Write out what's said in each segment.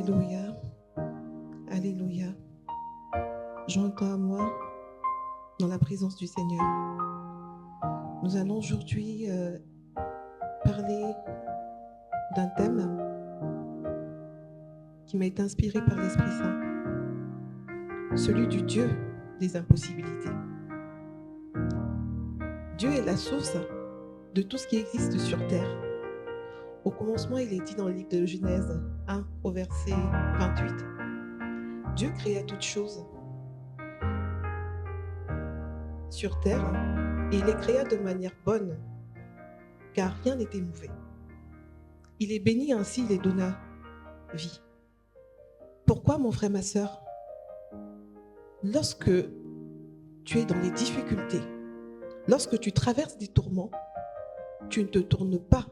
Alléluia. Alléluia. Joins-toi à moi dans la présence du Seigneur. Nous allons aujourd'hui parler d'un thème qui m'a été inspiré par l'Esprit Saint, celui du Dieu des impossibilités. Dieu est la source de tout ce qui existe sur terre. Au commencement, il est dit dans le livre de Genèse 1 au verset 28. Dieu créa toutes choses sur terre et il les créa de manière bonne, car rien n'était mauvais. Il les bénit ainsi, il les donna vie. Pourquoi, mon frère, ma sœur, lorsque tu es dans les difficultés, lorsque tu traverses des tourments, tu ne te tournes pas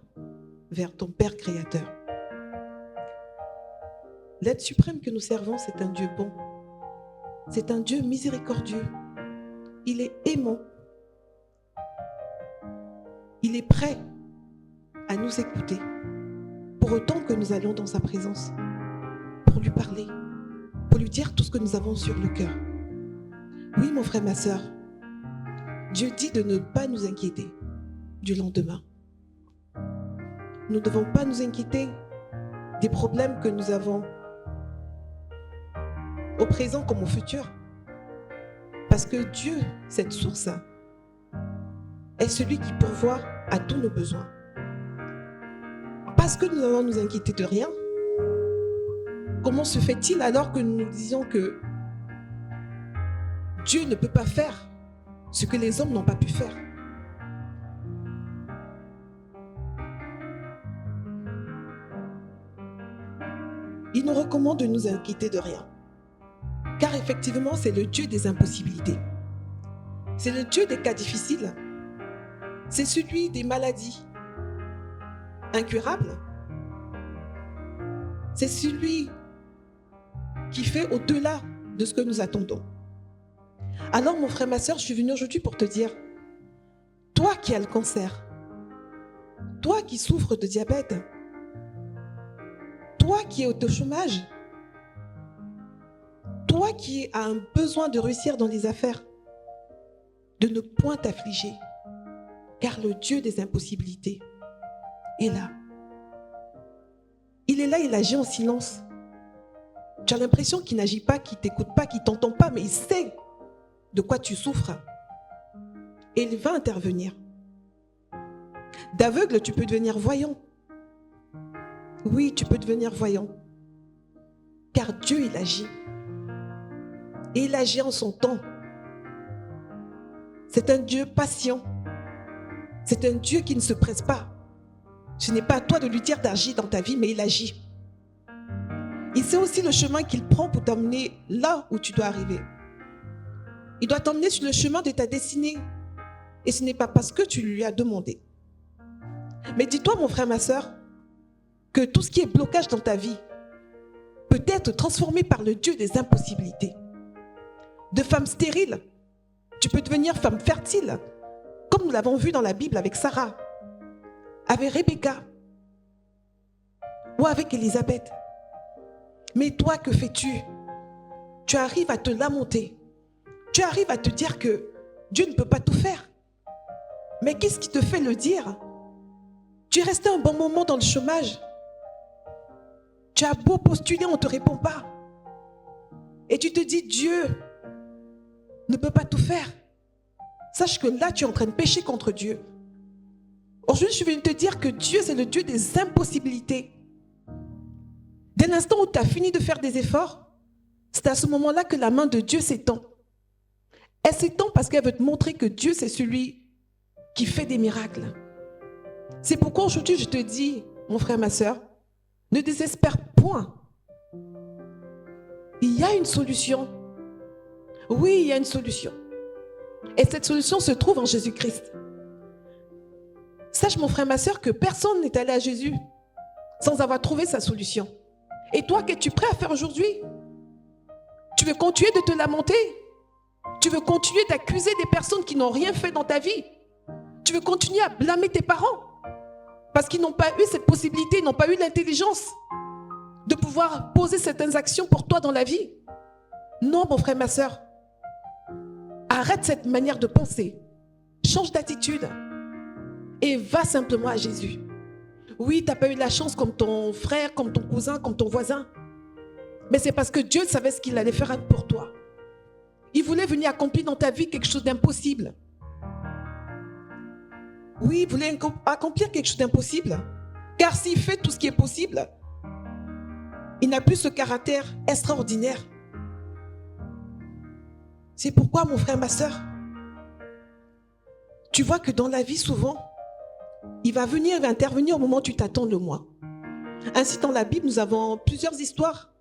vers ton Père Créateur? L'être suprême que nous servons, c'est un Dieu bon. C'est un Dieu miséricordieux. Il est aimant. Il est prêt à nous écouter. Pour autant que nous allons dans sa présence, pour lui parler, pour lui dire tout ce que nous avons sur le cœur. Oui, mon frère, ma sœur, Dieu dit de ne pas nous inquiéter du lendemain. Nous ne devons pas nous inquiéter des problèmes que nous avons au présent comme au futur. Parce que Dieu, cette source, est celui qui pourvoit à tous nos besoins. Parce que nous allons nous inquiéter de rien, comment se fait-il alors que nous nous disions que Dieu ne peut pas faire ce que les hommes n'ont pas pu faire? Il nous recommande de nous inquiéter de rien. Car effectivement, c'est le Dieu des impossibilités. C'est le Dieu des cas difficiles. C'est celui des maladies incurables. C'est celui qui fait au-delà de ce que nous attendons. Alors, mon frère, ma sœur, je suis venue aujourd'hui pour te dire, toi qui as le cancer, toi qui souffres de diabète, toi qui es au chômage, toi qui as un besoin de réussir dans les affaires, de ne point t'affliger, car le Dieu des impossibilités est là. Il est là, il agit en silence. Tu as l'impression qu'il n'agit pas, qu'il ne t'écoute pas, qu'il ne t'entend pas, mais il sait de quoi tu souffres. Et il va intervenir. D'aveugle, tu peux devenir voyant. Oui, tu peux devenir voyant. Car Dieu, il agit. Et il agit en son temps. C'est un Dieu patient. C'est un Dieu qui ne se presse pas. Ce n'est pas à toi de lui dire d'agir dans ta vie, mais il agit. Il sait aussi le chemin qu'il prend pour t'emmener là où tu dois arriver. Il doit t'emmener sur le chemin de ta destinée. Et ce n'est pas parce que tu lui as demandé. Mais dis-toi, mon frère, ma sœur, que tout ce qui est blocage dans ta vie peut être transformé par le Dieu des impossibilités. De femme stérile, tu peux devenir femme fertile, comme nous l'avons vu dans la Bible avec Sarah, avec Rebecca ou avec Élisabeth. Mais toi, que fais-tu? Tu arrives à te lamenter. Tu arrives à te dire que Dieu ne peut pas tout faire. Mais qu'est-ce qui te fait le dire? Tu es resté un bon moment dans le chômage. Tu as beau postuler, on ne te répond pas. Et tu te dis, Dieu ne peut pas tout faire. Sache que là, tu es en train de pécher contre Dieu. Aujourd'hui, je suis venue te dire que Dieu, c'est le Dieu des impossibilités. Dès l'instant où tu as fini de faire des efforts, c'est à ce moment-là que la main de Dieu s'étend. Elle s'étend parce qu'elle veut te montrer que Dieu, c'est celui qui fait des miracles. C'est pourquoi aujourd'hui, je te dis, mon frère, ma sœur, ne désespère point. Il y a une solution. Oui, il y a une solution. Et cette solution se trouve en Jésus-Christ. Sache, mon frère, ma sœur, que personne n'est allé à Jésus sans avoir trouvé sa solution. Et toi, qu'es-tu prêt à faire aujourd'hui? Tu veux continuer de te lamenter? Tu veux continuer d'accuser des personnes qui n'ont rien fait dans ta vie? Tu veux continuer à blâmer tes parents parce qu'ils n'ont pas eu cette possibilité, ils n'ont pas eu l'intelligence? de pouvoir poser certaines actions pour toi dans la vie. Non, mon frère, ma soeur. Arrête cette manière de penser. Change d'attitude et va simplement à Jésus. Oui, tu n'as pas eu la chance comme ton frère, comme ton cousin, comme ton voisin. Mais c'est parce que Dieu savait ce qu'il allait faire pour toi. Il voulait venir accomplir dans ta vie quelque chose d'impossible. Oui, il voulait accomplir quelque chose d'impossible. Car s'il fait tout ce qui est possible, il n'a plus ce caractère extraordinaire. C'est pourquoi, mon frère, ma soeur, tu vois que dans la vie, souvent, il va intervenir au moment où tu t'attends le moins. Ainsi, dans la Bible, nous avons plusieurs histoires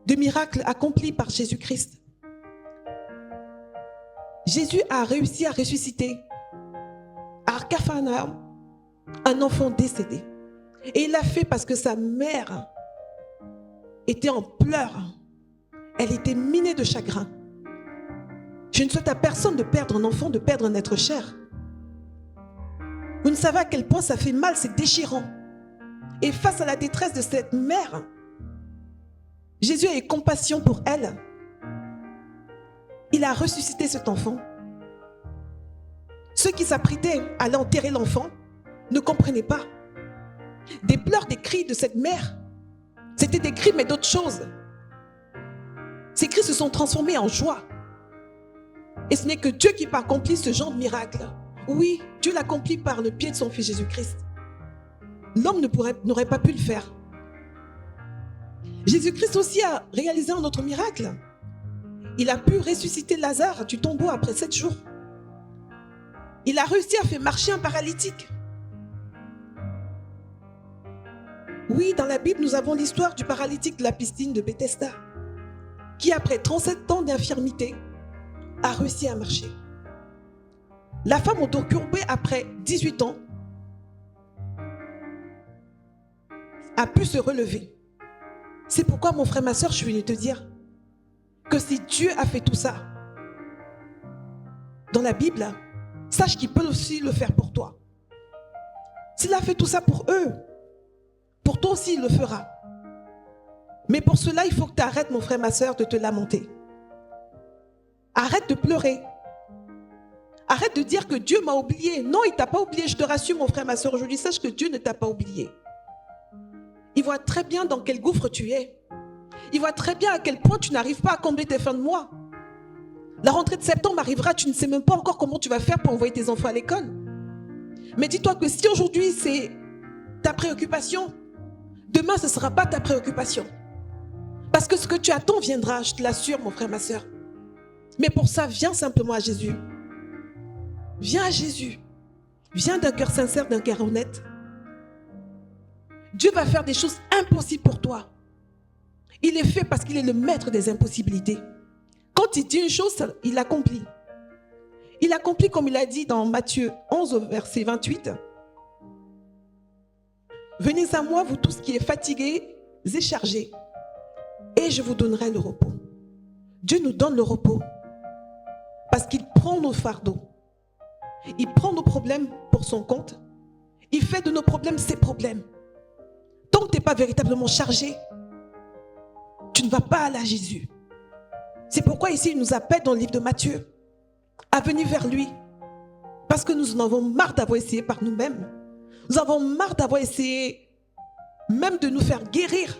de miracles accomplis par Jésus-Christ. Jésus a réussi à ressusciter à Capharnaüm un enfant décédé. Et il l'a fait parce que sa mère était en pleurs. Elle était minée de chagrin. Je ne souhaite à personne de perdre un enfant, de perdre un être cher. Vous ne savez à quel point ça fait mal, c'est déchirant. Et face à la détresse de cette mère, Jésus a eu compassion pour elle. Il a ressuscité cet enfant. Ceux qui s'apprêtaient à aller enterrer l'enfant ne comprenaient pas. Des pleurs, des cris de cette mère, c'était des cris mais d'autres choses. Ces cris se sont transformés en joie. Et ce n'est que Dieu qui peut accomplir ce genre de miracle. Oui, Dieu l'accomplit par le pied de son Fils Jésus-Christ. L'homme n'aurait pas pu le faire. Jésus-Christ aussi a réalisé un autre miracle. Il a pu ressusciter Lazare du tombeau après 7 jours. Il a réussi à faire marcher un paralytique. Oui, dans la Bible, nous avons l'histoire du paralytique de la piscine de Bethesda, qui après 37 ans d'infirmité, a réussi à marcher. La femme au dos courbé, après 18 ans, a pu se relever. C'est pourquoi, mon frère, ma soeur, je suis venue te dire que si Dieu a fait tout ça dans la Bible, sache qu'il peut aussi le faire pour toi. S'il a fait tout ça pour eux, pour toi aussi il le fera. Mais pour cela, il faut que tu arrêtes, mon frère, ma soeur, de te lamenter. Arrête de pleurer. Arrête de dire que Dieu m'a oublié. Non, il ne t'a pas oublié. Je te rassure, mon frère, ma soeur, aujourd'hui, sache que Dieu ne t'a pas oublié. Il voit très bien dans quel gouffre tu es. Il voit très bien à quel point tu n'arrives pas à combler tes fins de mois. La rentrée de septembre arrivera, tu ne sais même pas encore comment tu vas faire pour envoyer tes enfants à l'école. Mais dis-toi que si aujourd'hui c'est ta préoccupation, demain ce ne sera pas ta préoccupation. Parce que ce que tu attends viendra, je te l'assure, mon frère, ma soeur. Mais pour ça, viens simplement à Jésus. Viens à Jésus. Viens d'un cœur sincère, d'un cœur honnête. Dieu va faire des choses impossibles pour toi. Il est fait parce qu'il est le maître des impossibilités. Quand il dit une chose, il l'accomplit. Il accomplit comme il a dit dans Matthieu 11, verset 28. Venez à moi, vous tous qui êtes fatigués et chargés, et je vous donnerai le repos. Dieu nous donne le repos parce qu'il prend nos fardeaux. Il prend nos problèmes pour son compte. Il fait de nos problèmes ses problèmes. Tant que tu n'es pas véritablement chargé, tu ne vas pas aller à Jésus. C'est pourquoi ici il nous appelle dans le livre de Matthieu à venir vers lui. Parce que nous en avons marre d'avoir essayé par nous-mêmes. Nous avons marre d'avoir essayé même de nous faire guérir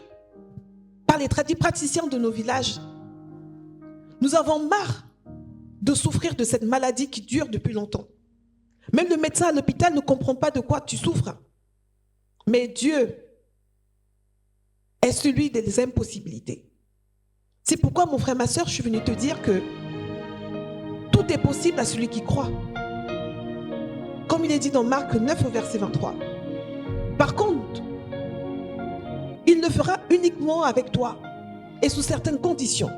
par les praticiens de nos villages. Nous avons marre de souffrir de cette maladie qui dure depuis longtemps. Même le médecin à l'hôpital ne comprend pas de quoi tu souffres. Mais Dieu est celui des impossibilités. C'est pourquoi, mon frère, ma soeur, je suis venue te dire que tout est possible à celui qui croit. Comme il est dit dans Marc 9, verset 23. Par contre, il le fera uniquement avec toi et sous certaines conditions.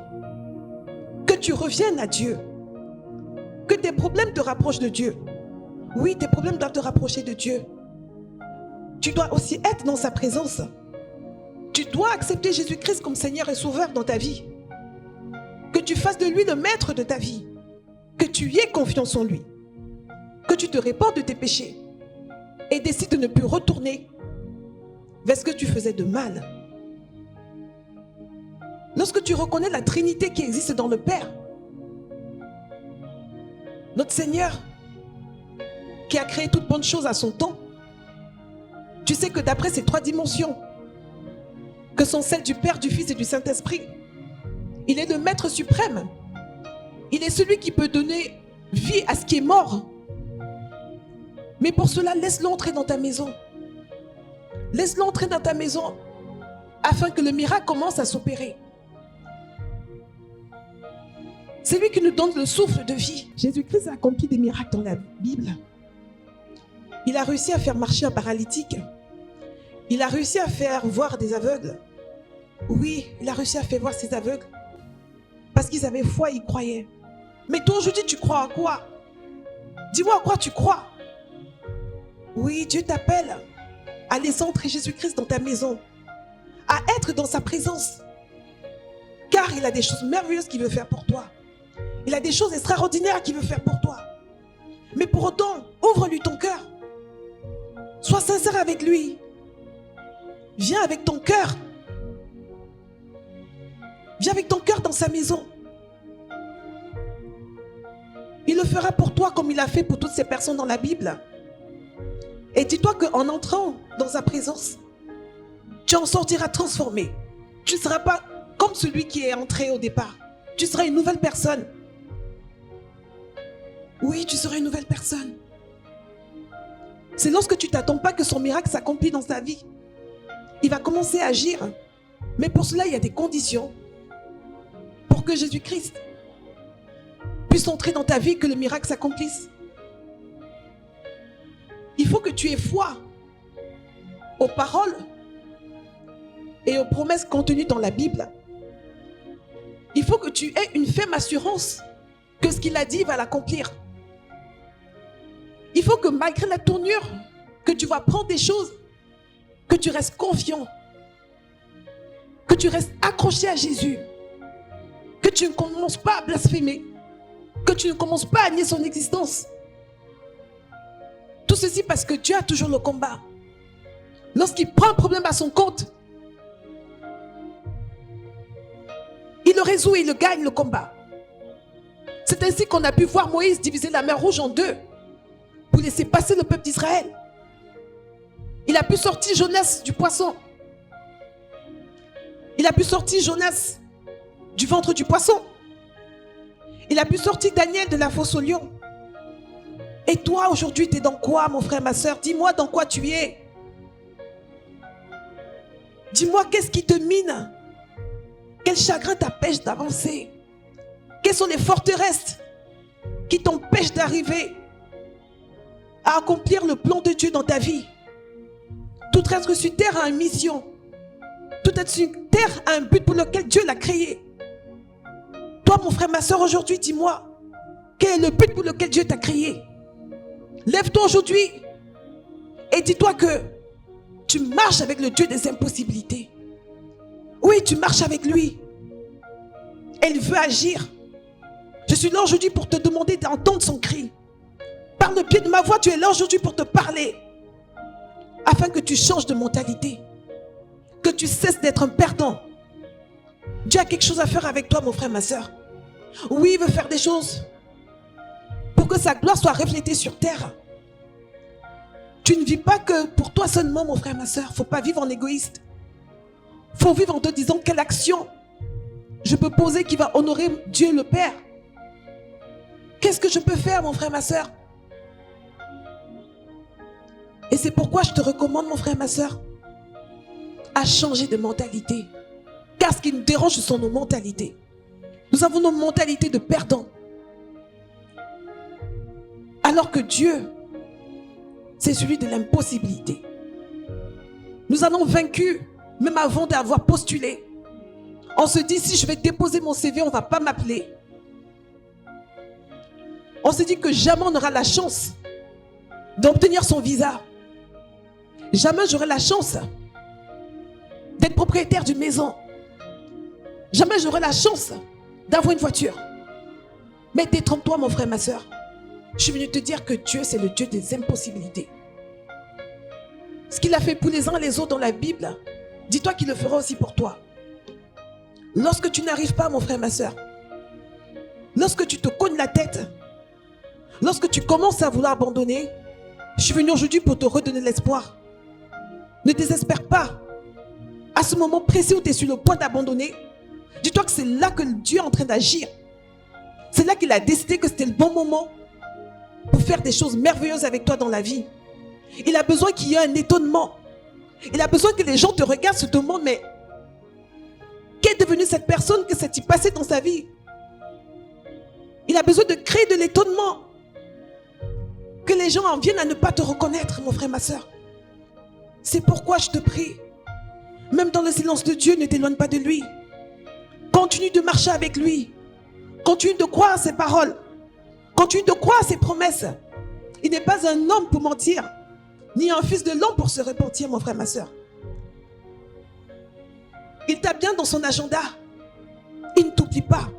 Que tu reviennes à Dieu. Que tes problèmes te rapprochent de Dieu. Oui, tes problèmes doivent te rapprocher de Dieu. Tu dois aussi être dans sa présence. Tu dois accepter Jésus-Christ comme Seigneur et Sauveur dans ta vie. Que tu fasses de lui le maître de ta vie. Que tu y aies confiance en lui. Que tu te répandes de tes péchés et décides de ne plus retourner vers ce que tu faisais de mal. Lorsque tu reconnais la Trinité qui existe dans le Père, notre Seigneur, qui a créé toutes bonnes choses à son temps, tu sais que d'après ces 3 dimensions, que sont celles du Père, du Fils et du Saint-Esprit, il est le Maître suprême. Il est celui qui peut donner vie à ce qui est mort. Mais pour cela, laisse-le entrer dans ta maison. Laisse-le entrer dans ta maison afin que le miracle commence à s'opérer. C'est lui qui nous donne le souffle de vie. Jésus-Christ a accompli des miracles dans la Bible. Il a réussi à faire marcher un paralytique. Il a réussi à faire voir des aveugles. Oui, il a réussi à faire voir ces aveugles. Parce qu'ils avaient foi, ils croyaient. Mais toi aujourd'hui, tu crois à quoi? Dis-moi à quoi tu crois? Oui, Dieu t'appelle à laisser entrer Jésus-Christ dans ta maison, à être dans sa présence. Car il a des choses merveilleuses qu'il veut faire pour toi. Il a des choses extraordinaires qu'il veut faire pour toi. Mais pour autant, ouvre-lui ton cœur. Sois sincère avec lui. Viens avec ton cœur. Viens avec ton cœur dans sa maison. Il le fera pour toi comme il a fait pour toutes ces personnes dans la Bible. Et dis-toi qu'en entrant dans sa présence, tu en sortiras transformé. Tu ne seras pas comme celui qui est entré au départ. Tu seras une nouvelle personne. Oui, tu seras une nouvelle personne. C'est lorsque tu ne t'attends pas que son miracle s'accomplit dans ta vie. Il va commencer à agir. Mais pour cela, il y a des conditions. Pour que Jésus-Christ puisse entrer dans ta vie, que le miracle s'accomplisse. Il faut que tu aies foi aux paroles et aux promesses contenues dans la Bible. Il faut que tu aies une ferme assurance que ce qu'il a dit, il va l'accomplir. Il faut que malgré la tournure que tu vas prendre des choses, que tu restes confiant, que tu restes accroché à Jésus, que tu ne commences pas à blasphémer, que tu ne commences pas à nier son existence. Tout ceci parce que Dieu a toujours le combat. Lorsqu'il prend un problème à son compte, il le résout et il gagne le combat. C'est ainsi qu'on a pu voir Moïse diviser la mer Rouge en 2 pour laisser passer le peuple d'Israël. Il a pu sortir Jonas du poisson. Il a pu sortir Jonas du ventre du poisson. Il a pu sortir Daniel de la fosse au lion. Et toi aujourd'hui, tu es dans quoi, mon frère, ma soeur? Dis-moi dans quoi tu es. Dis-moi qu'est-ce qui te mine? Quel chagrin t'empêche d'avancer? Quelles sont les forteresses qui t'empêchent d'arriver à accomplir le plan de Dieu dans ta vie? Tout être sur terre a une mission. Tout être sur terre a un but pour lequel Dieu l'a créé. Toi, mon frère, ma soeur, aujourd'hui, dis-moi, quel est le but pour lequel Dieu t'a créé? Lève-toi aujourd'hui et dis-toi que tu marches avec le Dieu des impossibilités. Oui, tu marches avec lui. Et il veut agir. Je suis là aujourd'hui pour te demander d'entendre son cri. Par le pied de ma voix, tu es là aujourd'hui pour te parler. Afin que tu changes de mentalité. Que tu cesses d'être un perdant. Dieu a quelque chose à faire avec toi, mon frère, ma soeur. Oui, il veut faire des choses pour que sa gloire soit reflétée sur terre. Tu ne vis pas que pour toi seulement, mon frère, ma soeur. Il ne faut pas vivre en égoïste. Il faut vivre en te disant quelle action je peux poser qui va honorer Dieu le Père. Qu'est-ce que je peux faire, mon frère, ma soeur? Et c'est pourquoi je te recommande, mon frère, ma soeur, à changer de mentalité. Car ce qui nous dérange, ce sont nos mentalités. Nous avons nos mentalités de perdants. Alors que Dieu, c'est celui de l'impossibilité. Nous allons vaincus, même avant d'avoir postulé. On se dit, si je vais déposer mon CV, on ne va pas m'appeler. On se dit que jamais on n'aura la chance d'obtenir son visa. Jamais j'aurai la chance d'être propriétaire d'une maison. Jamais j'aurai la chance d'avoir une voiture. Mais détrompe-toi, mon frère, ma soeur. Je suis venu te dire que Dieu, c'est le Dieu des impossibilités. Ce qu'il a fait pour les uns et les autres dans la Bible, dis-toi qu'il le fera aussi pour toi. Lorsque tu n'arrives pas, mon frère, ma soeur, lorsque tu te cognes la tête, lorsque tu commences à vouloir abandonner, je suis venu aujourd'hui pour te redonner l'espoir. Ne désespère pas. À ce moment précis où tu es sur le point d'abandonner, dis-toi que c'est là que Dieu est en train d'agir. C'est là qu'il a décidé que c'était le bon moment pour faire des choses merveilleuses avec toi dans la vie. Il a besoin qu'il y ait un étonnement. Il a besoin que les gens te regardent, se demandent, mais qu'est devenue cette personne, que s'est-il passé dans sa vie? Il a besoin de créer de l'étonnement. Que les gens en viennent à ne pas te reconnaître, mon frère, ma soeur. C'est pourquoi je te prie, même dans le silence de Dieu, ne t'éloigne pas de lui. Continue de marcher avec lui. Continue de croire à ses paroles. Continue de croire à ses promesses. Il n'est pas un homme pour mentir, ni un fils de l'homme pour se repentir, mon frère, ma soeur. Il t'a bien dans son agenda. Il ne t'oublie pas.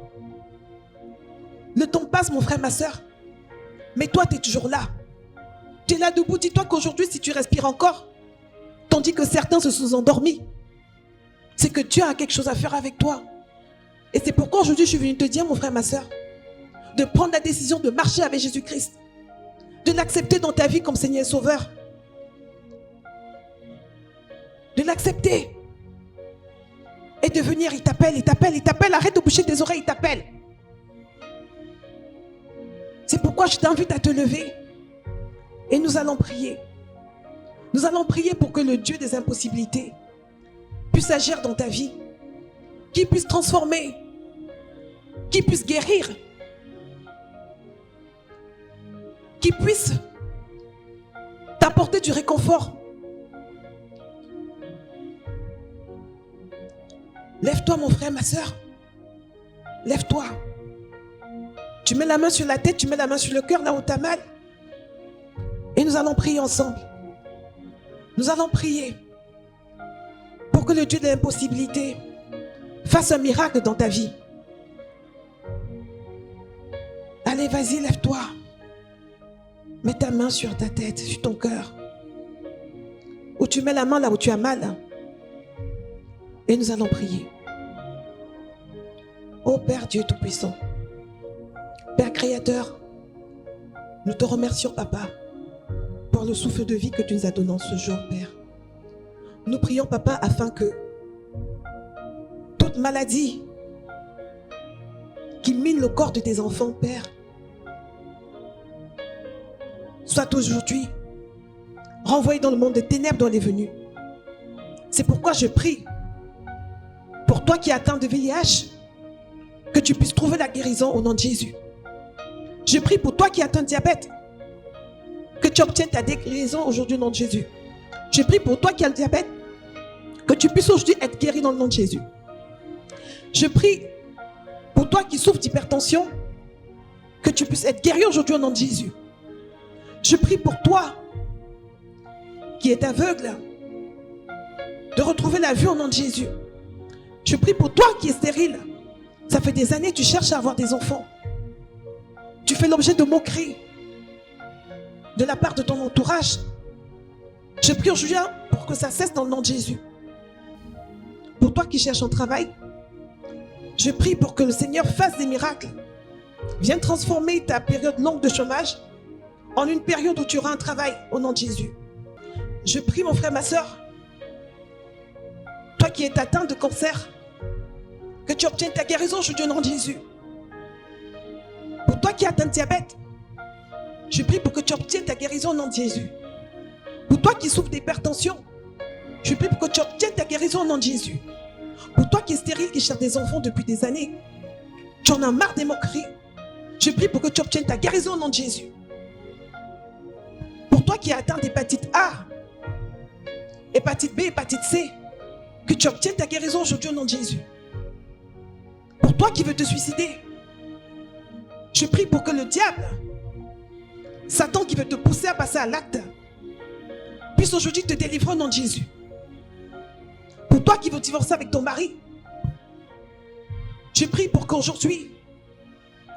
Le temps passe, mon frère, ma soeur. Mais toi, tu es toujours là. Tu es là debout. Dis-toi qu'aujourd'hui, si tu respires encore, tandis que certains se sont endormis, c'est que Dieu a quelque chose à faire avec toi. Et c'est pourquoi aujourd'hui, je suis venu te dire, mon frère, ma soeur, de prendre la décision de marcher avec Jésus-Christ, de l'accepter dans ta vie comme Seigneur et Sauveur, de l'accepter et de venir. Il t'appelle, il t'appelle, il t'appelle. Arrête de boucher tes oreilles, il t'appelle. C'est pourquoi je t'invite à te lever et nous allons prier. Nous allons prier pour que le Dieu des impossibilités puisse agir dans ta vie, qu'il puisse transformer, qu'il puisse guérir, qu'il puisse t'apporter du réconfort. Lève-toi, mon frère, ma soeur. Lève-toi. Tu mets la main sur la tête, tu mets la main sur le cœur, là où tu as mal. Et nous allons prier ensemble. Nous allons prier pour que le Dieu de l'impossibilité fasse un miracle dans ta vie. Allez, vas-y, lève-toi. Mets ta main sur ta tête, sur ton cœur. Ou tu mets la main là où tu as mal. Et nous allons prier. Ô Père Dieu Tout-Puissant, Père Créateur, nous te remercions, Papa, pour le souffle de vie que tu nous as donné en ce jour, Père. Nous prions, Papa, afin que toute maladie qui mine le corps de tes enfants, Père, soit aujourd'hui renvoyée dans le monde des ténèbres dont elle est venue. C'est pourquoi je prie pour toi qui es atteint de VIH, que tu puisses trouver la guérison au nom de Jésus. Je prie pour toi qui es atteint de diabète, que tu obtiennes ta guérison aujourd'hui au nom de Jésus. Je prie pour toi qui as le diabète, que tu puisses aujourd'hui être guéri dans le nom de Jésus. Je prie pour toi qui souffres d'hypertension, que tu puisses être guéri aujourd'hui au nom de Jésus. Je prie pour toi qui est aveugle, de retrouver la vue au nom de Jésus. Je prie pour toi qui est stérile. Ça fait des années que tu cherches à avoir des enfants. Tu fais l'objet de moqueries de la part de ton entourage. Je prie aujourd'hui pour que ça cesse dans le nom de Jésus. Pour toi qui cherches un travail, je prie pour que le Seigneur fasse des miracles. Viens transformer ta période longue de chômage en une période où tu auras un travail au nom de Jésus. Je prie, mon frère, ma soeur, toi qui es atteint de cancer, que tu obtiennes ta guérison aujourd'hui au nom de Jésus. Pour toi qui es atteint de diabète, je prie pour que tu obtiennes ta guérison au nom de Jésus. Pour toi qui souffres d'hypertension, je prie pour que tu obtiennes ta guérison au nom de Jésus. Pour toi qui es stérile, qui cherche des enfants depuis des années, tu en as marre des moqueries, je prie pour que tu obtiennes ta guérison au nom de Jésus. Pour toi qui es atteint d'hépatite A, hépatite B, hépatite C, que tu obtiennes ta guérison aujourd'hui au nom de Jésus. Pour toi qui veux te suicider, je prie pour que le diable, Satan qui veut te pousser à passer à l'acte, puisse aujourd'hui te délivrer au nom de Jésus. Pour toi qui veux divorcer avec ton mari, je prie pour qu'aujourd'hui,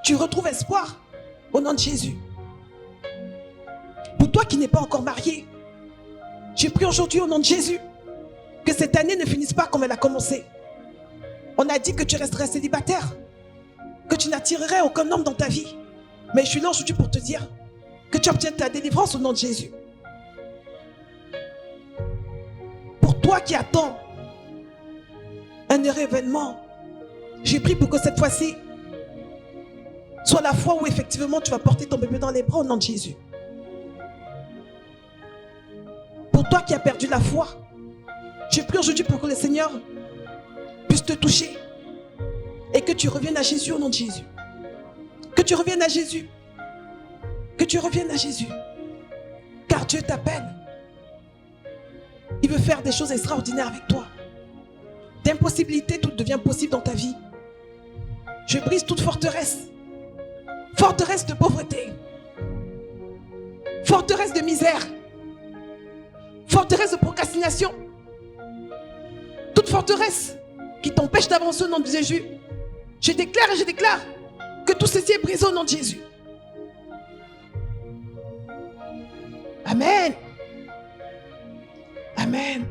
tu retrouves espoir au nom de Jésus. Pour toi qui n'es pas encore marié, Je prie aujourd'hui au nom de Jésus que cette année ne finisse pas comme elle a commencé. On a dit que tu resterais célibataire, que tu n'attirerais aucun homme dans ta vie. Mais je suis là aujourd'hui pour te dire que tu obtiens ta délivrance au nom de Jésus. Pour toi qui attends un heureux événement, j'ai prié pour que cette fois-ci soit la fois où effectivement tu vas porter ton bébé dans les bras au nom de Jésus. Pour toi qui as perdu la foi, je prie aujourd'hui pour que le Seigneur puisse te toucher et que tu reviennes à Jésus au nom de Jésus. Que tu reviennes à Jésus. Que tu reviennes à Jésus. Car Dieu t'appelle. Il veut faire des choses extraordinaires avec toi. D'impossibilité, tout devient possible dans ta vie. Je brise toute forteresse. Forteresse de pauvreté. Forteresse de misère. Forteresse de procrastination. Toute forteresse qui t'empêche d'avancer au nom de Jésus. Je déclare et je déclare que tout ceci est brisé au nom de Jésus. Amen. Amen.